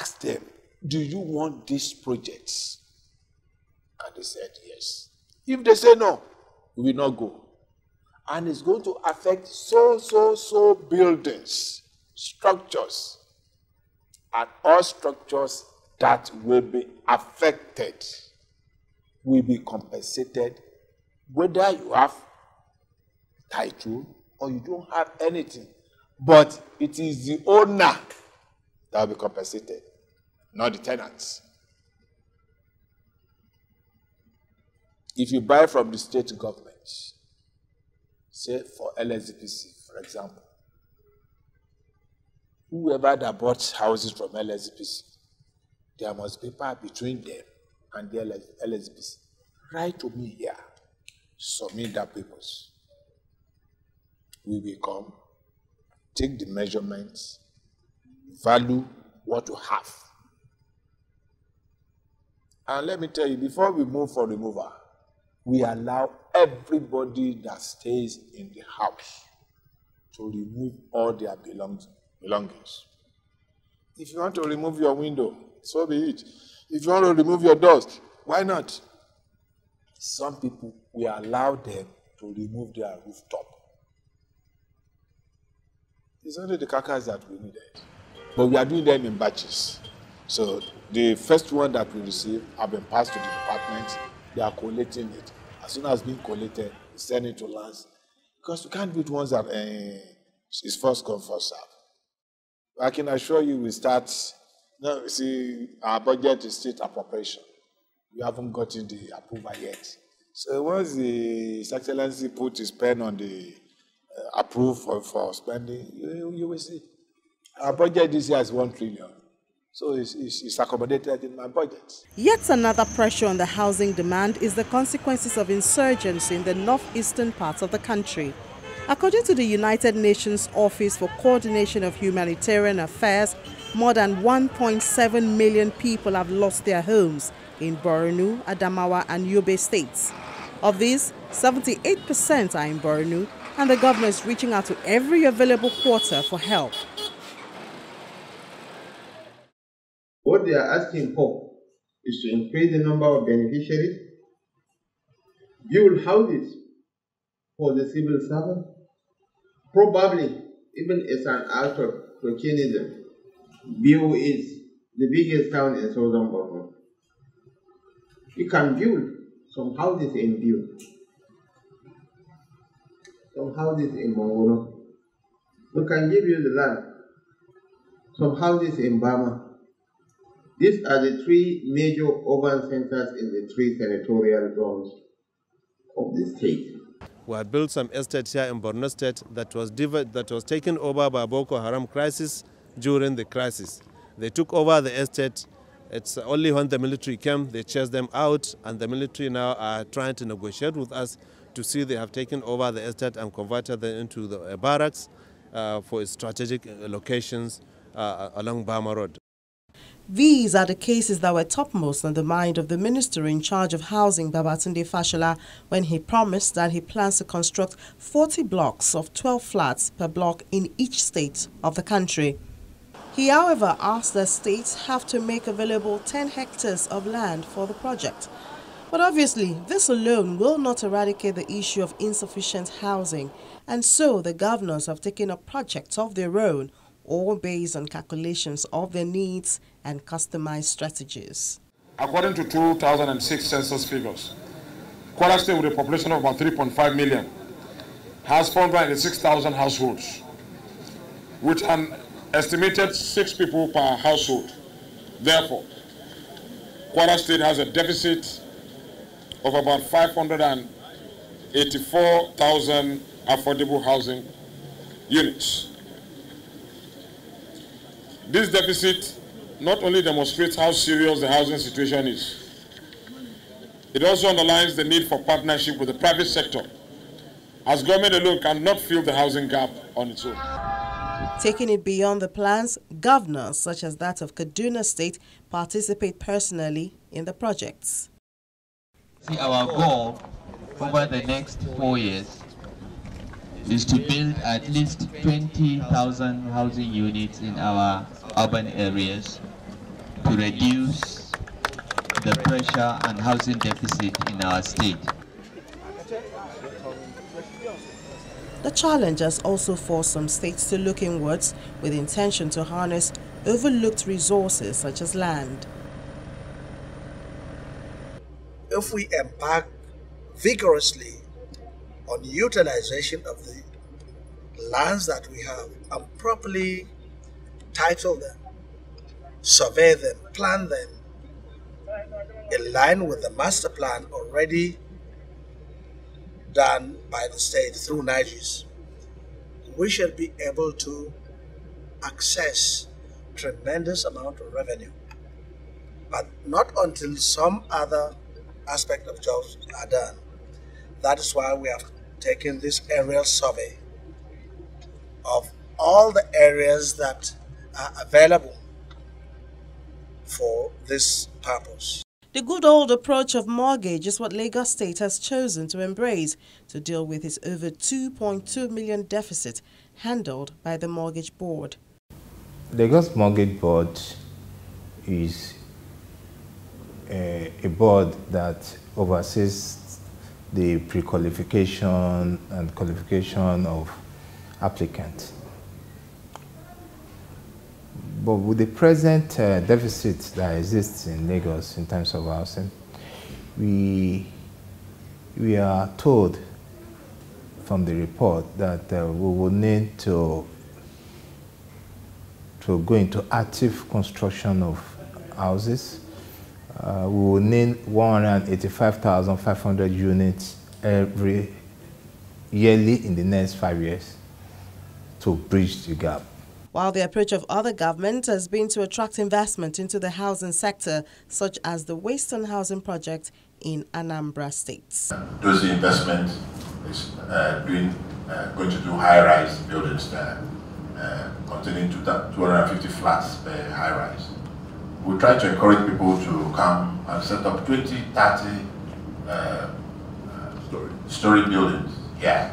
asked them, do you want these projects? And they said yes. If they say no, we will not go. And it's going to affect so buildings, structures, and all structures that will be affected will be compensated, whether you have title or you don't have anything. But it is the owner that will be compensated, not the tenants. If you buy from the state government, say for LSDPC, for example, whoever that bought houses from LSDPC, there must be paper between them and the LSDPC. Write to me here, submit that papers. We will come, take the measurements, value what you have. And let me tell you, before we move for removal, we allow everybody that stays in the house to remove all their belongings. If you want to remove your window, so be it. If you want to remove your doors, why not? Some people, we allow them to remove their rooftop. It's only the carcass that we needed. But we are doing them in batches. So the first one that we receive have been passed to the department. They are collating it. As soon as it's being collated, we send it to lands. Because we can't do it once that it's first come, first serve. I can assure you we start, no, see, our budget is state appropriation. We haven't gotten the approval yet. So once the His Excellency put his pen on the approval for spending, you will see. Our budget this year is 1 trillion. So it's accommodated in my budget. Yet another pressure on the housing demand is the consequences of insurgency in the northeastern parts of the country. According to the United Nations Office for Coordination of Humanitarian Affairs, more than 1.7 million people have lost their homes in Borno, Adamawa and Yobe states. Of these, 78% are in Borno, and the government is reaching out to every available quarter for help. What they are asking for is to increase the number of beneficiaries, build houses for the civil servant, probably even as an act of tokenism. Biu is the biggest town in southern Borno. You can build some houses in Biu, some houses in Mongono. We can give you the land, some houses in Bama. These are the 3 major urban centers in the 3 senatorial zones of the state. We had built some estates here in Borno State that was taken over by Boko Haram crisis during the crisis. They took over the estate. It's only when the military came, they chased them out, and the military now are trying to negotiate with us to see they have taken over the estate and converted them into the barracks for its strategic locations along Bama Road. These are the cases that were topmost on the mind of the minister in charge of housing, Babatunde Fashola, when he promised that he plans to construct 40 blocks of 12 flats per block in each state of the country. He, however, asked that states have to make available 10 hectares of land for the project. But obviously, this alone will not eradicate the issue of insufficient housing, and so the governors have taken up projects of their own, all based on calculations of their needs and customized strategies. According to 2006 census figures, Kwara State, with a population of about 3.5 million, has 486,000 households, with an estimated 6 people per household. Therefore, Kwara State has a deficit of about 584,000 affordable housing units. This deficit not only demonstrates how serious the housing situation is, it also underlines the need for partnership with the private sector, as government alone cannot fill the housing gap on its own. Taking it beyond the plans, governors such as that of Kaduna State participate personally in the projects. See, our goal over the next 4 years is to build at least 20,000 housing units in our urban areas, to reduce the pressure and housing deficit in our state. The challenge has also forced some states to look inwards with the intention to harness overlooked resources such as land. If we embark vigorously on utilization of the lands that we have and properly title them, survey them, plan them, in line with the master plan already done by the state through NIGES, we should be able to access tremendous amount of revenue. But not until some other aspect of jobs are done. That is why we have taken this aerial survey of all the areas that are available for this purpose. The good old approach of mortgage is what Lagos State has chosen to embrace to deal with its over 2.2 million deficit handled by the Mortgage Board. Lagos Mortgage Board is a board that oversees the pre-qualification and qualification of applicants. But with the present deficit that exists in Lagos in terms of housing, we are told from the report that we will need to go into active construction of houses. We will need 185,500 units yearly in the next 5 years to bridge the gap. While the approach of other governments has been to attract investment into the housing sector, such as the Western Housing Project in Anambra State. Those investments is going to do high-rise buildings there, containing 250 flats per high-rise. We try to encourage people to come and set up 20, 30 story buildings here